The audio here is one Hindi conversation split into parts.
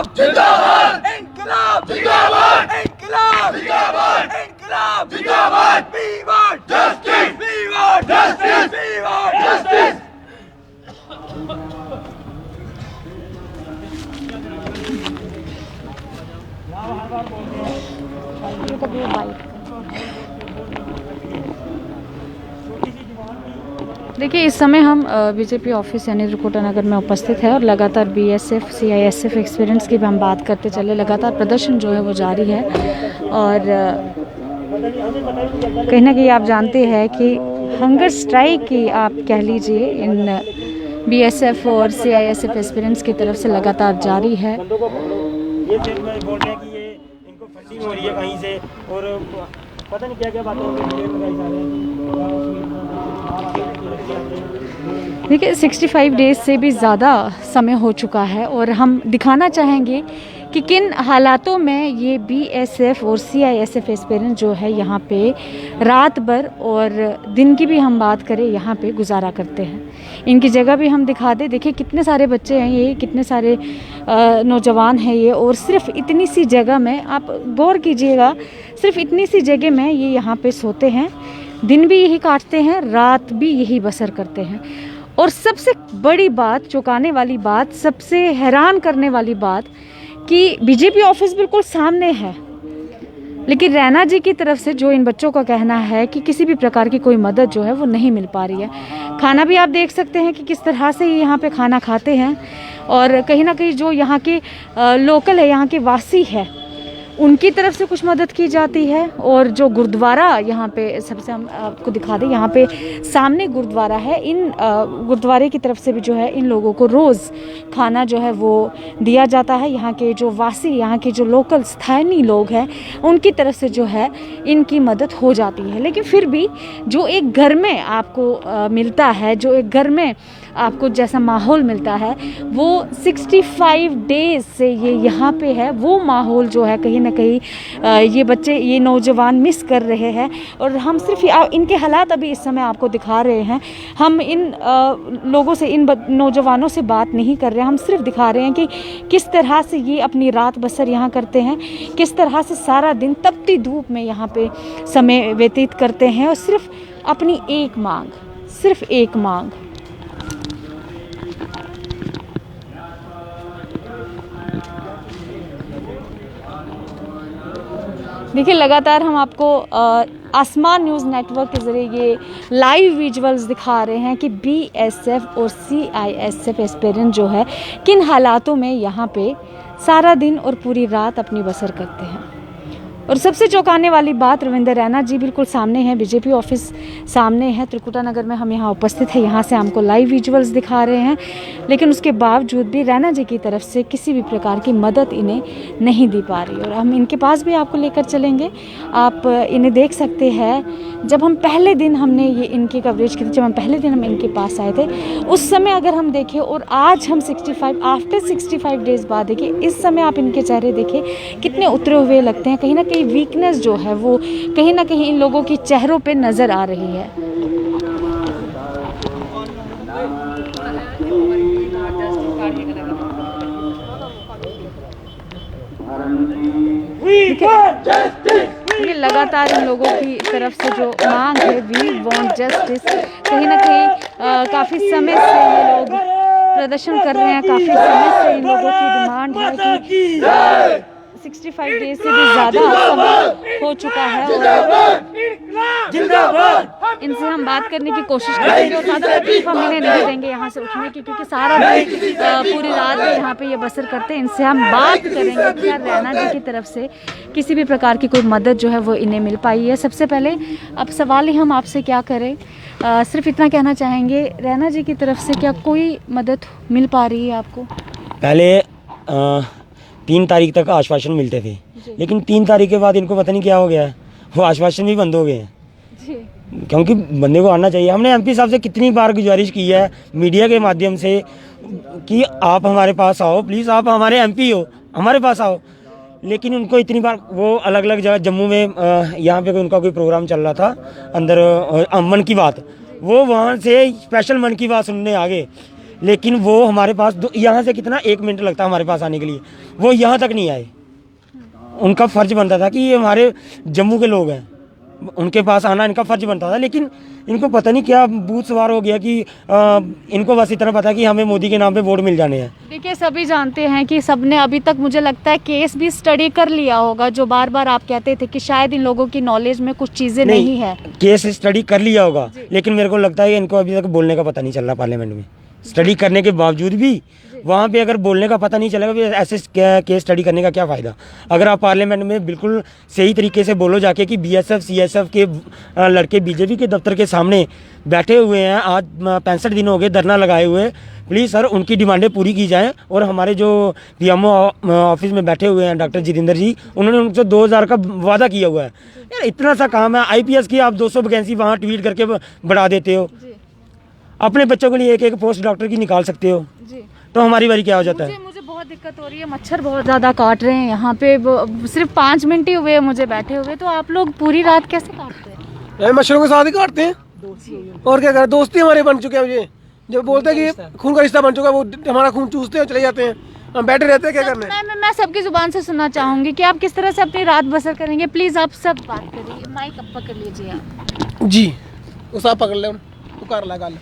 इंकलाब जिंदाबाद, इंकलाब जिंदाबाद, इंकलाब जिंदाबाद, इंकलाब जिंदाबाद। We want justice, we want justice, we want justice। देखिए, इस समय हम बीजेपी ऑफिस यानी त्रिकुटा नगर में उपस्थित है और लगातार बीएसएफ सीआईएसएफ एक्सपीरियंस की भी हम बात करते चले। लगातार प्रदर्शन जो है वो जारी है और कहीं ना कहीं आप जानते हैं कि हंगर स्ट्राइक की आप कह लीजिए इन बीएसएफ और सीआईएसएफ एक्सपीरियंस की तरफ से लगातार जारी है। ये बोल रहे हैं कि ये इनको फंडिंग हो रही है कहीं से और पता नहीं क्या क्या बातें हो रही हैं। देखिए, 65 डेज से भी ज़्यादा समय हो चुका है और हम दिखाना चाहेंगे कि किन हालातों में ये बीएसएफ और सीआईएसएफ एस्पिरेंट जो है यहाँ पे रात भर और दिन की भी हम बात करें यहाँ पे गुजारा करते हैं। इनकी जगह भी हम दिखा दें। देखिए कितने सारे बच्चे हैं ये, कितने सारे नौजवान हैं ये, और सिर्फ इतनी सी जगह में आप गौर कीजिएगा, सिर्फ इतनी सी जगह में ये यहाँ पे सोते हैं, दिन भी यही काटते हैं, रात भी यही बसर करते हैं। और सबसे बड़ी बात, चौंकाने वाली बात, सबसे हैरान करने वाली बात कि बीजेपी ऑफिस बिल्कुल सामने है, लेकिन रैना जी की तरफ से जो इन बच्चों का कहना है कि किसी भी प्रकार की कोई मदद जो है वो नहीं मिल पा रही है। खाना भी आप देख सकते हैं कि किस तरह से ये यहाँ पे खाना खाते हैं और कहीं ना कहीं जो यहाँ के लोकल है, यहाँ के वासी है, उनकी तरफ से कुछ मदद की जाती है। और जो गुरुद्वारा यहाँ पे, सबसे हम आपको दिखा दें, यहाँ पे सामने गुरुद्वारा है, इन गुरुद्वारे की तरफ से भी जो है इन लोगों को रोज़ खाना जो है वो दिया जाता है। यहाँ के जो वासी, यहाँ के जो लोकल स्थानीय लोग हैं, उनकी तरफ से जो है इनकी मदद हो जाती है। लेकिन फिर भी जो एक घर में आपको मिलता है, जो एक घर में आपको जैसा माहौल मिलता है, वो 65 डेज से ये यहाँ पे है, वो माहौल जो है कहीं ना कहीं ये बच्चे, ये नौजवान मिस कर रहे हैं। और हम सिर्फ इनके हालात अभी इस समय आपको दिखा रहे हैं। हम इन लोगों से, इन नौजवानों से बात नहीं कर रहे हैं, हम सिर्फ दिखा रहे हैं कि किस तरह से ये अपनी रात बसर यहाँ करते हैं, किस तरह से सारा दिन तपती धूप में यहाँ पे समय व्यतीत करते हैं और सिर्फ अपनी एक मांग, सिर्फ एक मांग। देखिए, लगातार हम आपको आसमान न्यूज़ नेटवर्क के ज़रिए ये लाइव विजुअल्स दिखा रहे हैं कि बीएसएफ और सीआईएसएफ एस्पिरेंट जो है किन हालातों में यहाँ पे सारा दिन और पूरी रात अपनी बसर करते हैं। और सबसे चौंकाने वाली बात, रविंद्र रैना जी बिल्कुल सामने हैं, बीजेपी ऑफिस सामने है, त्रिकुटा नगर में हम यहाँ उपस्थित हैं, यहाँ से हमको लाइव विजुअल्स दिखा रहे हैं। लेकिन उसके बावजूद भी रैना जी की तरफ से किसी भी प्रकार की मदद इन्हें नहीं दी पा रही। और हम इनके पास भी आपको लेकर चलेंगे, आप इन्हें देख सकते हैं। जब हम पहले दिन हमने ये इनकी कवरेज की थी, जब हम पहले दिन हम इनके पास आए थे, उस समय अगर हम देखें और आज हम 65 आफ्टर 65 डेज़ बाद देखिए, इस समय आप इनके चेहरे देखिए कितने उतरे हुए लगते हैं। कहीं ना कहीं वीकनेस जो है वो कहीं ना कहीं इन लोगों के चेहरों पे नज़र आ रही है। ये लगातार इन लोगों की तरफ से जो मांग है, वी वांट जस्टिस, कहीं ना कहीं काफ़ी समय से ये लोग प्रदर्शन कर रहे हैं, काफ़ी समय से इन लोगों की डिमांड है कि 65 डेज से भी ज़्यादा समय हो चुका है और इनसे हम बात करने की कोशिश करेंगे और ज़्यादा तकलीफ हम इन्हें नहीं देंगे यहाँ से उठने की, क्योंकि सारा दिन पूरी रात यहाँ पे ये बसर करते हैं। इनसे हम बात करेंगे क्या रैना जी की तरफ से किसी भी प्रकार की कोई मदद जो है वो इन्हें मिल पाई है। सबसे पहले अब सवाल ही हम आपसे क्या करें, सिर्फ इतना कहना चाहेंगे, रैना जी की तरफ से क्या कोई मदद मिल पा रही है आपको? पहले 3 तारीख तक आश्वासन मिलते थे, लेकिन 3 तारीख के बाद इनको पता नहीं क्या हो गया है, वो आश्वासन भी बंद हो गए हैं। क्योंकि बंदे को आना चाहिए। हमने एमपी साहब से कितनी बार गुजारिश की है मीडिया के माध्यम से कि आप हमारे पास आओ, प्लीज़ आप हमारे एमपी हो, हमारे पास आओ, लेकिन उनको इतनी बार, वो अलग अलग जगह, जम्मू में यहाँ पे उनका कोई प्रोग्राम चल रहा था अंदर मन की बात, वो वहाँ से स्पेशल मन की बात सुनने आ गए, लेकिन वो हमारे पास यहाँ से कितना 1 मिनट लगता हमारे पास आने के लिए, वो यहाँ तक नहीं आए। उनका फ़र्ज़ बनता था कि ये हमारे जम्मू के लोग हैं, उनके पास आना इनका फ़र्ज़ बनता था, लेकिन इनको पता नहीं क्या भूत सवार हो गया कि इनको बस इतना पता है कि हमें मोदी के नाम पे वोट मिल जाने हैं। देखिए सभी जानते हैं कि सबने अभी तक मुझे लगता है केस भी स्टडी कर लिया होगा, जो बार बार आप कहते थे कि शायद इन लोगों की नॉलेज में कुछ चीज़ें नहीं है। केस स्टडी कर लिया होगा, लेकिन मेरे को लगता है कि इनको अभी तक बोलने का पता नहीं चल रहा पार्लियामेंट में। स्टडी करने के बावजूद भी वहाँ पे अगर बोलने का पता नहीं चलेगा, फिर ऐसे केस स्टडी करने का क्या फ़ायदा। अगर आप पार्लियामेंट में बिल्कुल सही तरीके से बोलो जाके कि BSF CSF के लड़के BJP के दफ्तर के सामने बैठे हुए हैं, आज 65 दिन हो गए धरना लगाए हुए, प्लीज़ सर उनकी डिमांडें पूरी की जाएँ। और हमारे जो PMO ऑफिस में बैठे हुए हैं डॉक्टर जितेंद्र जी, उन्होंने उनसे 2000 का वादा किया हुआ है। यार इतना सा काम है, IPS की आप 200 वैकेंसी वहाँ ट्वीट करके बढ़ा देते हो, अपने बच्चों के लिए एक पोस्ट डॉक्टर की निकाल सकते हो, तो हमारी बारी क्या हो जाता है। मुझे बहुत दिक्कत हो रही है, मच्छर बहुत ज़्यादा काट रहे हैं यहाँ पे, सिर्फ 5 मिनट ही हुए मुझे बैठे हुए, तो आप लोग पूरी रात कैसे काटते हैं? मच्छरों के साथ ही काटते हैं, और क्या करें, दोस्ती हमारे बन चुके हैं। मुझे जब बोलते हैं कि खून का रिश्ता बन चुका है, वो हमारा खून चूसते हैं, चले जाते हैं, हम बैठे रहते हैं, क्या करना है। मैं सबकी जुबान से सुनना चाहूँगी कि आप किस तरह से अपनी रात बसर करेंगे। प्लीज़ आप सब बात करिए, माइक अब पकड़ लीजिए आप। जी उस आप पकड़ ले, पुकार लगा ले।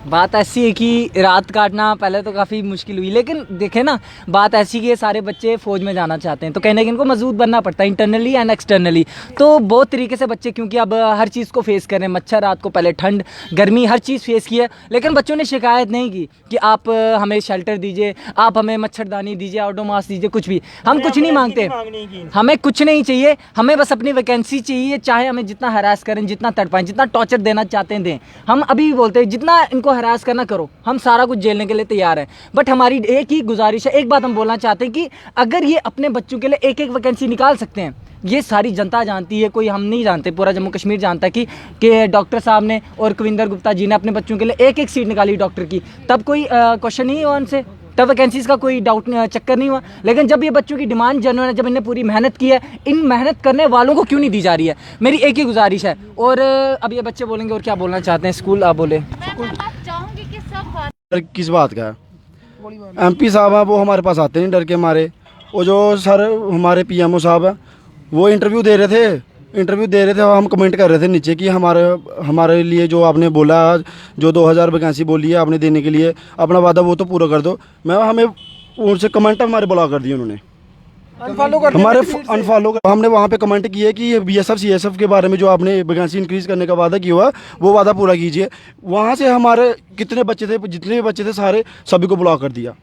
बात ऐसी है कि रात काटना पहले तो काफ़ी मुश्किल हुई, लेकिन देखे ना, बात ऐसी कि ये सारे बच्चे फ़ौज में जाना चाहते हैं, तो कहने कि इनको मजबूत बनना पड़ता है इंटरनली एंड एक्सटर्नली। तो बहुत तरीके से बच्चे, क्योंकि अब हर चीज़ को फेस करें, मच्छर रात को, पहले ठंड गर्मी, हर चीज़ फेस की है, लेकिन बच्चों ने शिकायत नहीं की कि आप हमें शेल्टर दीजिए, आप हमें मच्छरदानी दीजिए, ऑडोमास दीजिए, कुछ भी। हम कुछ नहीं मांगते, हमें कुछ नहीं चाहिए, हमें बस अपनी वैकेंसी चाहिए। चाहे हमें जितना हरास करें, जितना तड़पाएं, जितना टॉर्चर देना चाहते हैं दें। हम अभी भी बोलते हैं जितना इनको हरास करना करो, हम सारा कुछ झेलने के लिए तैयार हैं। बट हमारी एक ही गुजारिश है, एक बात हम बोलना चाहते हैं कि अगर ये अपने बच्चों के लिए एक एक वैकेंसी निकाल सकते हैं, ये सारी जनता जानती है, कोई हम नहीं जानते, पूरा जम्मू कश्मीर जानता है कि डॉक्टर साहब ने और कविंदर गुप्ता जी ने अपने बच्चों के लिए एक एक सीट निकाली डॉक्टर की, तब कोई क्वेश्चन नहीं हुआ उनसे, तब वैकेंसीज़ का कोई डाउट चक्कर नहीं हुआ। लेकिन जब ये बच्चों की डिमांड जनरल है, जब इन्हें पूरी मेहनत की है, इन मेहनत करने वालों को क्यों नहीं दी जा रही है, मेरी एक ही गुजारिश है। और अब ये बच्चे बोलेंगे और क्या बोलना चाहते हैं, स्कूल आप बोले। किस बात का है, MP साहब हैं वो हमारे पास आते नहीं डर के मारे। वो जो सर हमारे PMO साहब हैं वो इंटरव्यू दे रहे थे, और हम कमेंट कर रहे थे नीचे कि हमारे लिए जो आपने बोला, जो 2000 वैकेंसी बोली है आपने देने के लिए, अपना वादा वो तो पूरा कर दो। हमें उनसे कमेंट हमारे ब्लॉक कर दिए उन्होंने, हमारे अनफॉलो। हमने वहाँ पे कमेंट किए कि BSF CSF के बारे में जो आपने वैकेंसी इंक्रीज़ करने का वादा किया हुआ वो वादा पूरा कीजिए। वहाँ से हमारे कितने बच्चे थे, जितने भी बच्चे थे सारे, सभी को ब्लॉक कर दिया।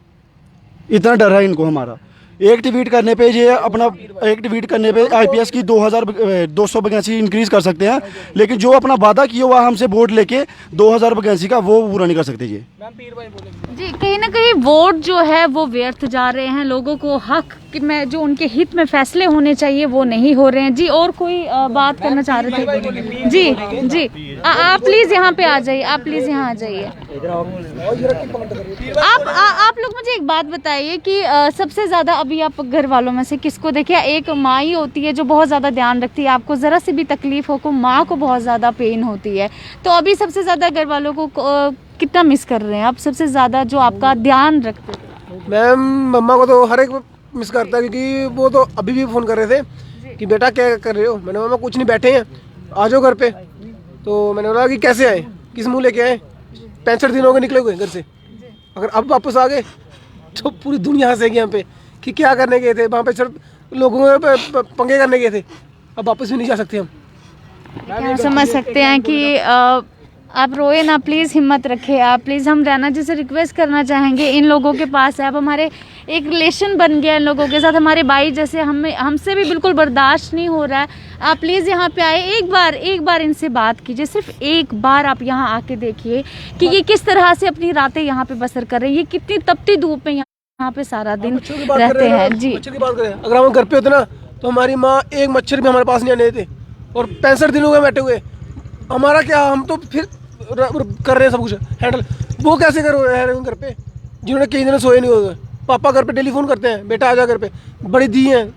इतना डर है इनको हमारा। एक ट्वीट करने पे IPS की 200 वैकेंसी इंक्रीज़ कर सकते हैं, लेकिन जो अपना वादा किया हुआ हमसे वोट लेके 2000 वैकेंसी का, वो पूरा नहीं कर सकते जी। कहीं ना कहीं वोट जो है वो व्यर्थ जा रहे हैं, लोगों को हक में जो उनके हित में फैसले होने चाहिए वो नहीं हो रहे हैं। जी और कोई बात करना चाह रहे थे? जी आप प्लीज़ यहाँ पे आ जाइए, आप प्लीज़ यहाँ आ जाइए। आप लोग मुझे एक बात बताइए कि सबसे ज़्यादा अभी आप घर वालों में से किसको देखिए? एक माँ ही होती है जो बहुत ज़्यादा ध्यान रखती है, आपको ज़रा सी भी तकलीफ हो माँ को बहुत ज़्यादा पेन होती है। तो अभी सबसे ज़्यादा घर वालों को कितना मिस कर रहे हैं आप? सबसे ज़्यादा जो आपका ध्यान रखते हैं? मैम मम्मा को तो हर एक मिस करता है, क्योंकि वो तो अभी भी फ़ोन कर रहे थे कि बेटा क्या कर रहे हो। मैंने मम्मा कुछ नहीं, बैठे हैं, आ जाओ घर पे। तो मैंने बोला कि कैसे आए, किस मुँह लेके आए, 65 दिन हो गए निकले हुए घर से। अगर अब वापस आ गए तो पूरी दुनिया हंसेगी यहाँ पे कि क्या करने गए थे वहाँ पे, सिर्फ लोगों पे पंगे करने गए थे, अब वापस भी नहीं जा सकते हम। क्या समझ सकते हैं कि आप रोए ना, प्लीज़ हिम्मत रखें आप, प्लीज़। हम रैना जी से रिक्वेस्ट करना चाहेंगे, इन लोगों के पास है, अब हमारे एक रिलेशन बन गया इन लोगों के साथ, हमारे भाई जैसे, हमसे भी बिल्कुल बर्दाश्त नहीं हो रहा है। आप प्लीज़ यहाँ पे आए, एक बार इनसे बात कीजिए, सिर्फ एक बार आप यहाँ आके देखिए कि ये किस तरह से अपनी रातें यहाँ पे बसर कर रहे हैं, ये कितनी तपती धूप में यहाँ पे सारा दिन रहते हैं। जी मच्छर की बात करें, अगर हम घर पे होते ना तो हमारी माँ एक मच्छर भी हमारे पास नहीं आने देते, और 65 दिन हो गए बैठे हुए। हमारा क्या, हम तो फिर कर रहे हैं सब कुछ हैंडल, वो कैसे कर रहे हैं घर पे, जिन्होंने कई दिन सोए नहीं होते। पापा घर पे टेलीफोन करते हैं, बेटा आजा घर पे, बड़ी दी हैं,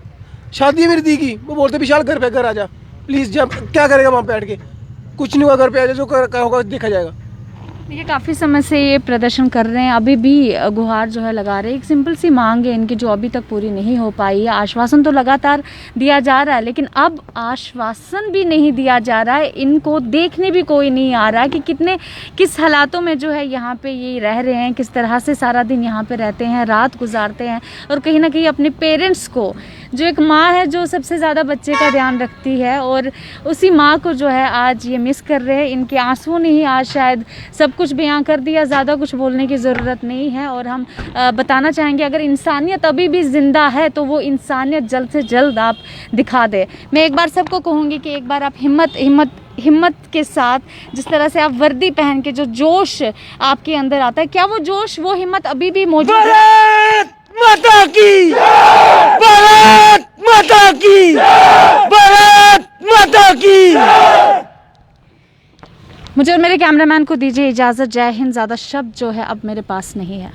शादी है मेरी दी की, वो बोलते विशाल घर पे, घर आजा प्लीज़। जब क्या करेगा वहाँ पे बैठ के, कुछ नहीं हुआ, घर पे आजा, जो होगा देखा जाएगा। ये काफ़ी समय से ये प्रदर्शन कर रहे हैं, अभी भी गुहार जो है लगा रहे हैं। एक सिंपल सी मांग है इनकी जो अभी तक पूरी नहीं हो पाई है। आश्वासन तो लगातार दिया जा रहा है, लेकिन अब आश्वासन भी नहीं दिया जा रहा है। इनको देखने भी कोई नहीं आ रहा कि किस हालातों में जो है यहाँ पे ये रह रहे हैं, किस तरह से सारा दिन यहाँ पे रहते हैं, रात गुजारते हैं और कहीं ना कहीं अपने पेरेंट्स को, जो एक माँ है जो सबसे ज़्यादा बच्चे का ध्यान रखती है, और उसी माँ को जो है आज ये मिस कर रहे हैं। इनके आंसुओं ने ही आज शायद सब कुछ बयां कर दिया, ज़्यादा कुछ बोलने की ज़रूरत नहीं है। और हम बताना चाहेंगे अगर इंसानियत अभी भी ज़िंदा है तो वो इंसानियत जल्द से जल्द आप दिखा दे। मैं एक बार सबको कहूँगी कि एक बार आप हिम्मत के साथ, जिस तरह से आप वर्दी पहन के जो जोश आपके अंदर आता है, क्या वो जोश, वो हिम्मत अभी भी मौजूद है? भारत माता की, भारत माता की, भारत माता की। मुझे और मेरे कैमरामैन को दीजिए इजाज़त। जय हिंद। ज़्यादा शब्द जो है अब मेरे पास नहीं है।